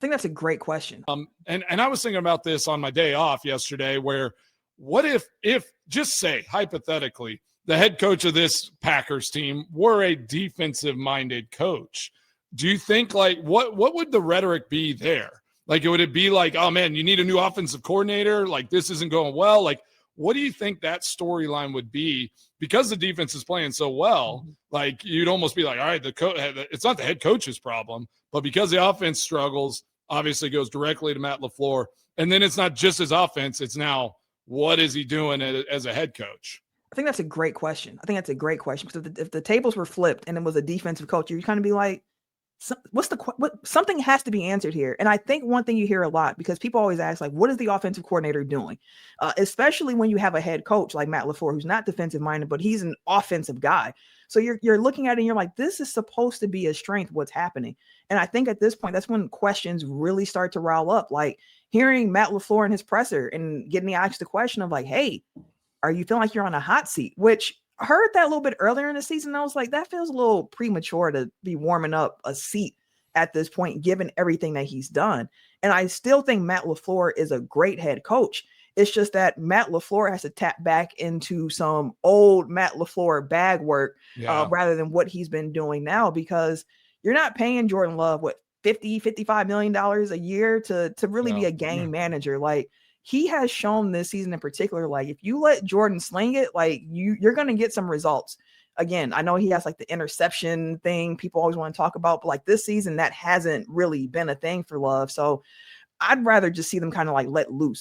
think that's a great question. And I was thinking about this on my day off yesterday, where what if just say hypothetically the head coach of this Packers team were a defensive minded coach? Do you think like what would the rhetoric be there? Like, would it be like, oh man, you need a new offensive coordinator? Like, this isn't going well. Like, what do you think that storyline would be? Because the defense is playing so well, like you'd almost be like, all right, it's not the head coach's problem, but because the offense struggles, obviously goes directly to Matt LaFleur. And then it's not just his offense. It's now, what is he doing as a head coach? I think that's a great question. Because if the tables were flipped and it was a defensive coach, you kind of be like, something has to be answered here. And I think one thing you hear a lot, because people always ask, like, what is the offensive coordinator doing? Especially when you have a head coach like Matt LaFleur, who's not defensive minded, but he's an offensive guy. So you're looking at it and you're like, this is supposed to be a strength. What's happening? And I think at this point, that's when questions really start to rile up. Like hearing Matt LaFleur in his presser and getting asked the question of like, hey, are you feeling like you're on a hot seat? Which I heard that a little bit earlier in the season. I was like, that feels a little premature to be warming up a seat at this point, given everything that he's done. And I still think Matt LaFleur is a great head coach. It's just that Matt LaFleur has to tap back into some old Matt LaFleur bag work rather than what he's been doing now, because you're not paying Jordan Love, $55 million a year to really be a game manager. Like, he has shown this season in particular, like if you let Jordan sling it, like you're going to get some results. Again, I know he has like the interception thing people always want to talk about, but like this season, that hasn't really been a thing for Love. So I'd rather just see them kind of like let loose.